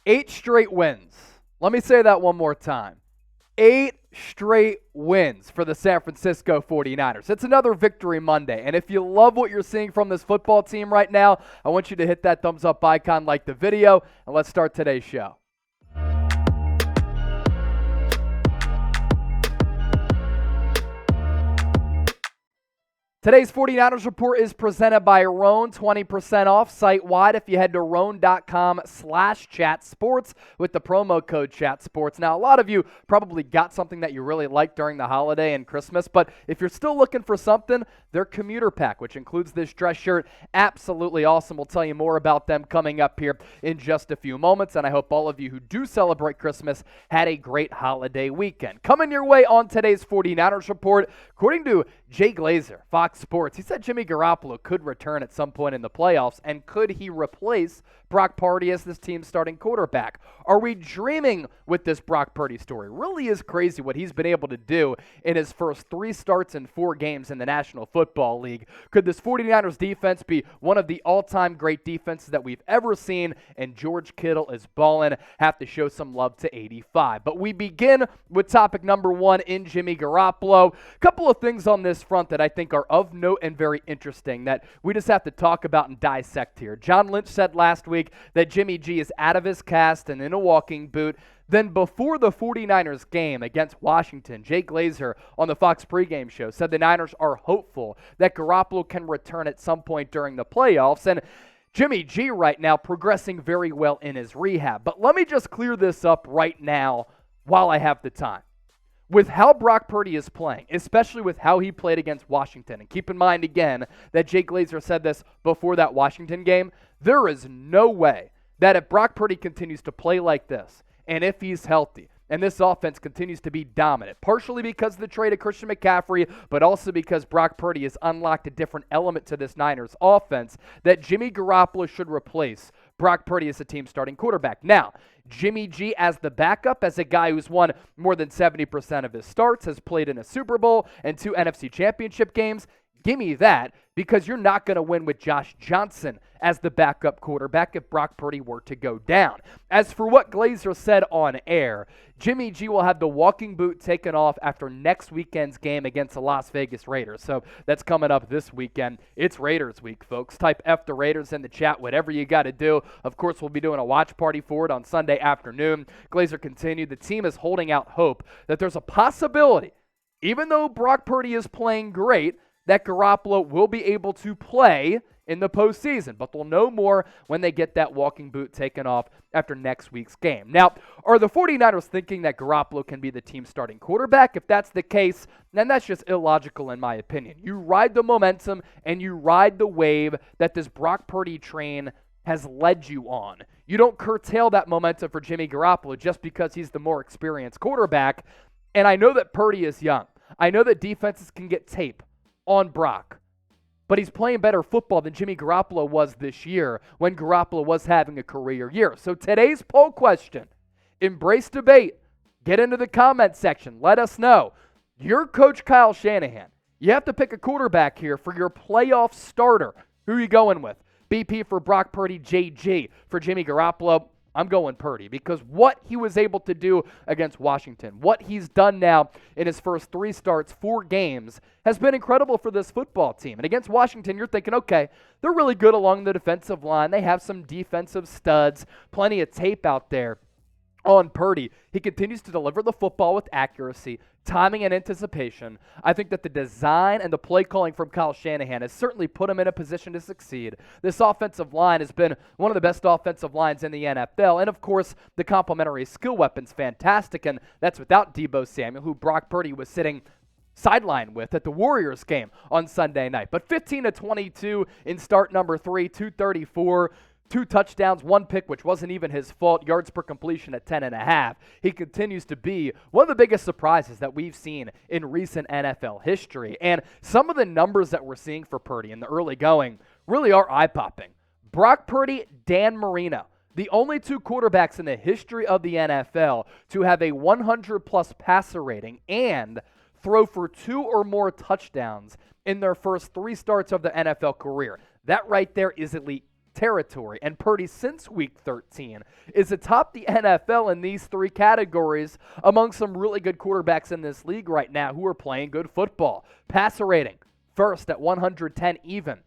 8 straight wins. Let me say that one more time. 8 straight wins for the San Francisco 49ers. It's another Victory Monday. And if you love what you're seeing from this football team right now, I want you to hit that thumbs up icon, like the video, and let's start today's show. Today's 49ers report is presented by Rhone, 20% off site-wide if you head to rhone.com/chatsports with the promo code chatsports. Now, a lot of you probably got something that you really liked during the holiday and Christmas, but if you're still looking for something, their commuter pack, which includes this dress shirt, absolutely awesome. We'll tell you more about them coming up here in just a few moments, and I hope all of you who do celebrate Christmas had a great holiday weekend. Coming your way on today's 49ers report, according to Jay Glazer, Fox Sports, he said Jimmy Garoppolo could return at some point in the playoffs, and could he replace Brock Purdy as this team's starting quarterback? Are we dreaming with this Brock Purdy story? Really is crazy what he's been able to do in his first 3 starts in 4 games in the National Football League. Could this 49ers defense be one of the all-time great defenses that we've ever seen? And George Kittle is balling. Have to show some love to 85. But we begin with topic number 1 in Jimmy Garoppolo. A couple of things on this front that I think are of note and very interesting that we just have to talk about and dissect here. John Lynch said last week that Jimmy G is out of his cast and in a walking boot. Then before the 49ers game against Washington, Jay Glazer on the Fox pregame show said the Niners are hopeful that Garoppolo can return at some point during the playoffs. And Jimmy G right now progressing very well in his rehab. But let me just clear this up right now while I have the time. With how Brock Purdy is playing, especially with how he played against Washington, and keep in mind again that Jay Glazer said this before that Washington game, there is no way that if Brock Purdy continues to play like this, and if he's healthy, and this offense continues to be dominant, partially because of the trade of Christian McCaffrey, but also because Brock Purdy has unlocked a different element to this Niners offense, that Jimmy Garoppolo should replace Brock Purdy as the team's starting quarterback. Now, Jimmy G as the backup, as a guy who's won more than 70% of his starts, has played in a Super Bowl and 2 NFC Championship games, give me that, because you're not going to win with Josh Johnson as the backup quarterback if Brock Purdy were to go down. As for what Glazer said on air, Jimmy G will have the walking boot taken off after next weekend's game against the Las Vegas Raiders. So that's coming up this weekend. It's Raiders week, folks. Type F the Raiders in the chat, whatever you got to do. Of course, we'll be doing a watch party for it on Sunday afternoon. Glazer continued, the team is holding out hope that there's a possibility, even though Brock Purdy is playing great, that Garoppolo will be able to play in the postseason. But they'll know more when they get that walking boot taken off after next week's game. Now, are the 49ers thinking that Garoppolo can be the team's starting quarterback? If that's the case, then that's just illogical in my opinion. You ride the momentum and you ride the wave that this Brock Purdy train has led you on. You don't curtail that momentum for Jimmy Garoppolo just because he's the more experienced quarterback. And I know that Purdy is young. I know that defenses can get tape on Brock, but he's playing better football than Jimmy Garoppolo was this year when Garoppolo was having a career year. So today's poll question, embrace debate, get into the comment section, let us know. You're Coach Kyle Shanahan. You have to pick a quarterback here for your playoff starter. Who are you going with? BP for Brock Purdy, JG for Jimmy Garoppolo. I'm going Purdy because what he was able to do against Washington, what he's done now in his first 3 starts, 4 games, has been incredible for this football team. And against Washington, you're thinking, okay, they're really good along the defensive line. They have some defensive studs, plenty of tape out there on Purdy. He continues to deliver the football with accuracy, timing, and anticipation. I think that the design and the play calling from Kyle Shanahan has certainly put him in a position to succeed. This offensive line has been one of the best offensive lines in the NFL. And, of course, the complementary skill weapon's fantastic, and that's without Deebo Samuel, who Brock Purdy was sitting sideline with at the Warriors game on Sunday night. But 15-22 in start number 3, 234, 2 touchdowns, 1 pick, which wasn't even his fault, yards per completion at 10.5. He continues to be one of the biggest surprises that we've seen in recent NFL history. And some of the numbers that we're seeing for Purdy in the early going really are eye-popping. Brock Purdy, Dan Marino, the only 2 quarterbacks in the history of the NFL to have a 100-plus passer rating and throw for 2 or more touchdowns in their first 3 starts of their NFL career. That right there is elite. territory. And Purdy, since week 13, is atop the NFL in these three categories among some really good quarterbacks in this league right now who are playing good football. Passer rating, first at 110 even.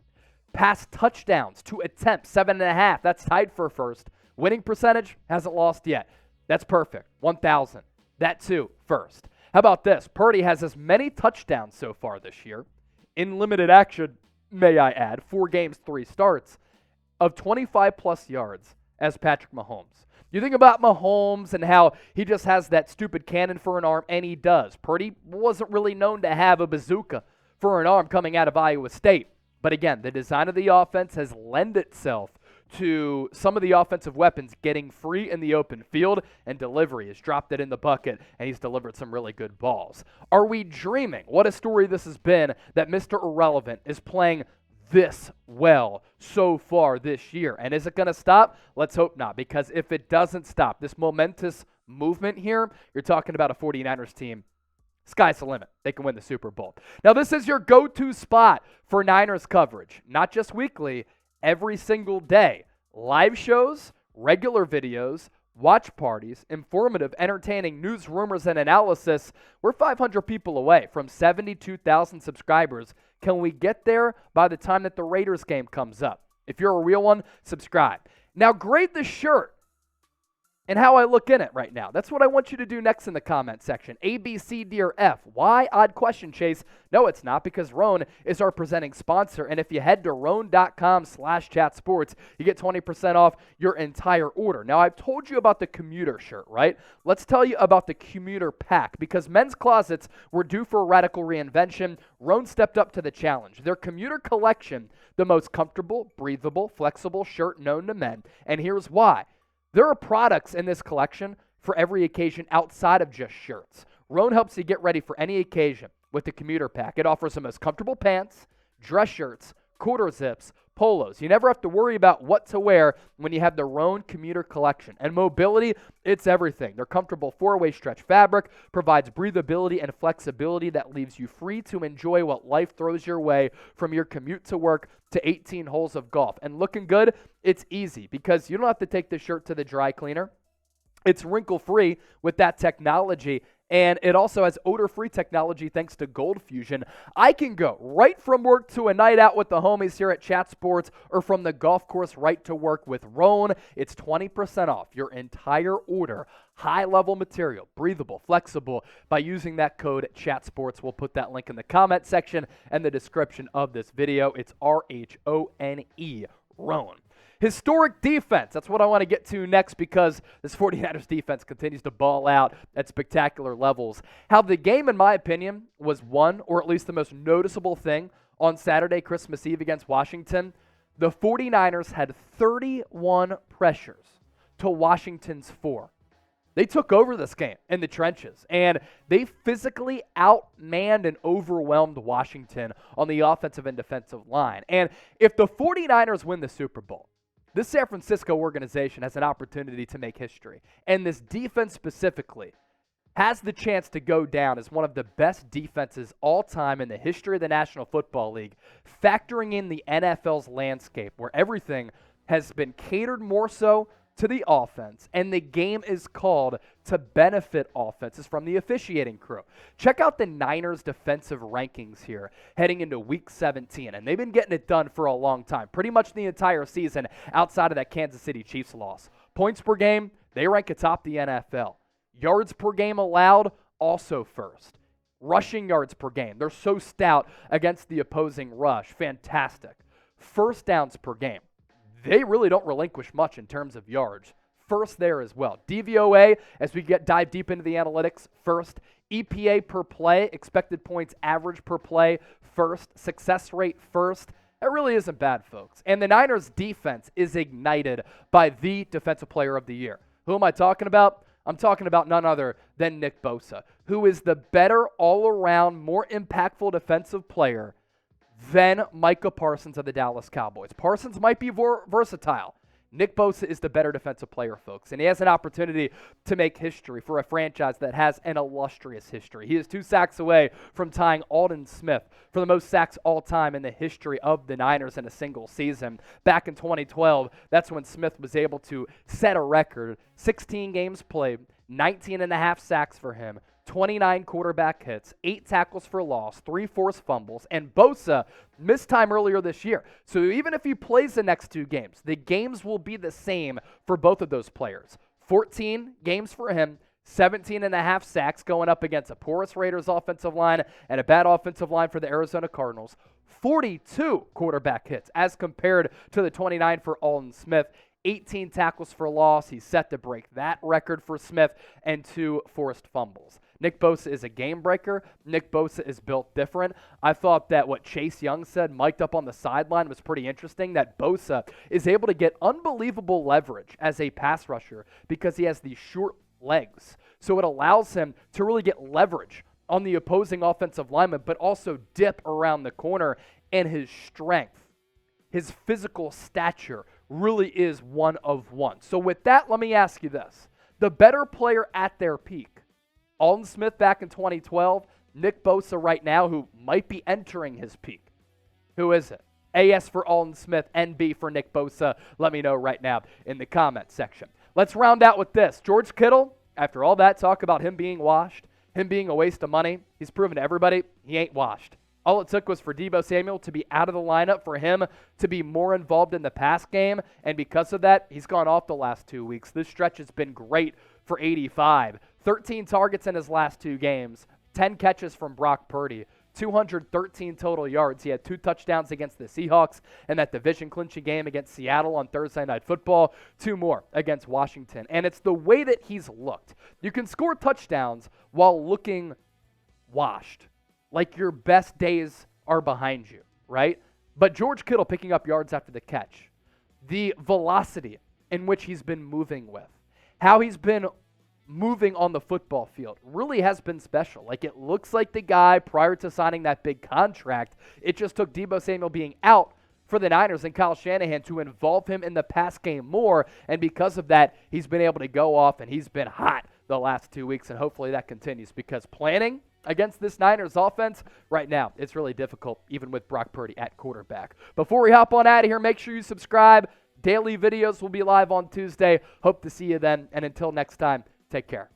Pass touchdowns to attempts, 7.5. That's tied for first. Winning percentage, hasn't lost yet. That's perfect, 1,000. That too, first. How about this? Purdy has as many touchdowns so far this year, in limited action, may I add, 4 games, 3 starts, of 25-plus yards as Patrick Mahomes. You think about Mahomes and how he just has that stupid cannon for an arm, and he does. Purdy wasn't really known to have a bazooka for an arm coming out of Iowa State. But again, the design of the offense has lent itself to some of the offensive weapons getting free in the open field, and delivery has dropped it in the bucket, and he's delivered some really good balls. Are we dreaming? What a story this has been that Mr. Irrelevant is playing this well so far this year. And is it going to stop? Let's hope not, because if it doesn't stop, this momentous movement here, you're talking about a 49ers team. Sky's the limit. They can win the Super Bowl. Now, this is your go-to spot for Niners coverage, not just weekly, every single day. Live shows, regular videos, watch parties, informative, entertaining news, rumors, and analysis. We're 500 people away from 72,000 subscribers. Can we get there by the time that the Raiders game comes up? If you're a real one, subscribe. Now, grade the shirt and how I look in it right now. That's what I want you to do next in the comment section. A, B, C, D, or F. Why? Odd question, Chase. No, it's not, because Rhone is our presenting sponsor. And if you head to Rhone.com/chatsports, you get 20% off your entire order. Now, I've told you about the commuter shirt, right? Let's tell you about the commuter pack. Because men's closets were due for a radical reinvention, Rhone stepped up to the challenge. Their commuter collection, the most comfortable, breathable, flexible shirt known to men. And here's why. There are products in this collection for every occasion outside of just shirts. Rhone helps you get ready for any occasion with the commuter pack. It offers the most comfortable pants, dress shirts, quarter zips, polos. You never have to worry about what to wear when you have the Rhone commuter collection. And mobility, it's everything. Their comfortable 4-way stretch fabric provides breathability and flexibility that leaves you free to enjoy what life throws your way, from your commute to work to 18 holes of golf. And looking good, it's easy because you don't have to take the shirt to the dry cleaner. It's wrinkle-free with that technology, and it also has odor-free technology thanks to Gold Fusion. I can go right from work to a night out with the homies here at Chat Sports, or from the golf course right to work with Rhone. It's 20% off your entire order. High-level material, breathable, flexible, by using that code ChatSports. We'll put that link in the comment section and the description of this video. It's R-H-O-N-E, Rhone. Historic defense. That's what I want to get to next, because this 49ers defense continues to ball out at spectacular levels. How the game, in my opinion, was won, or at least the most noticeable thing, on Saturday, Christmas Eve against Washington. The 49ers had 31 pressures to Washington's 4. They took over this game in the trenches, and they physically outmanned and overwhelmed Washington on the offensive and defensive line. And if the 49ers win the Super Bowl, this San Francisco organization has an opportunity to make history. And this defense specifically has the chance to go down as one of the best defenses all time in the history of the National Football League, factoring in the NFL's landscape, where everything has been catered more so to the offense, and the game is called to benefit offenses from the officiating crew. Check out the Niners defensive rankings here heading into Week 17, and they've been getting it done for a long time, pretty much the entire season outside of that Kansas City Chiefs loss. Points per game, they rank atop the NFL. Yards per game allowed, also first. Rushing yards per game, they're so stout against the opposing rush, fantastic. First downs per game, they really don't relinquish much in terms of yards. First there as well. DVOA, as we dive deep into the analytics, first. EPA per play, expected points average per play, first. Success rate, first. That really isn't bad, folks. And the Niners' defense is ignited by the Defensive Player of the Year. Who am I talking about? I'm talking about none other than Nick Bosa, who is the better all-around, more impactful defensive player than Micah Parsons of the Dallas Cowboys. Parsons might be versatile. Nick Bosa is the better defensive player, folks, and he has an opportunity to make history for a franchise that has an illustrious history. He is 2 sacks away from tying Aldon Smith for the most sacks all time in the history of the Niners in a single season. Back in 2012, that's when Smith was able to set a record. 16 games played, 19 and a half sacks for him, 29 quarterback hits, 8 tackles for loss, 3 forced fumbles, and Bosa missed time earlier this year. So even if he plays the next 2 games, the games will be the same for both of those players. 14 games for him, 17 and a half sacks going up against a porous Raiders offensive line and a bad offensive line for the Arizona Cardinals. 42 quarterback hits as compared to the 29 for Aldon Smith. 18 tackles for loss. He's set to break that record for Smith, and 2 forced fumbles. Nick Bosa is a game breaker. Nick Bosa is built different. I thought that what Chase Young said, mic'd up on the sideline, was pretty interesting, that Bosa is able to get unbelievable leverage as a pass rusher because he has these short legs. So it allows him to really get leverage on the opposing offensive lineman, but also dip around the corner, and his strength, his physical stature really is one of one. So with that, let me ask you this. The better player at their peak, Aldon Smith back in 2012, Nick Bosa right now, who might be entering his peak. Who is it? AS for Aldon Smith, NB for Nick Bosa. Let me know right now in the comment section. Let's round out with this. George Kittle, after all that talk about him being washed, him being a waste of money, he's proven to everybody he ain't washed. All it took was for Deebo Samuel to be out of the lineup, for him to be more involved in the pass game, and because of that, he's gone off the last 2 weeks. This stretch has been great for 85. 13 targets in his last 2 games, 10 catches from Brock Purdy, 213 total yards. He had 2 touchdowns against the Seahawks in that division-clinching game against Seattle on Thursday Night Football, 2 more against Washington. And it's the way that he's looked. You can score touchdowns while looking washed, like your best days are behind you, right? But George Kittle picking up yards after the catch, the velocity in which he's been moving with, how he's been moving on the football field really has been special. Like, it looks like the guy prior to signing that big contract, it just took Deebo Samuel being out for the Niners and Kyle Shanahan to involve him in the pass game more, and because of that, he's been able to go off, and he's been hot the last 2 weeks, and hopefully that continues, because planning against this Niners offense right now, it's really difficult, even with Brock Purdy at quarterback. Before we hop on out of here, make sure you subscribe. Daily videos will be live on Tuesday. Hope to see you then, and until next time, take care.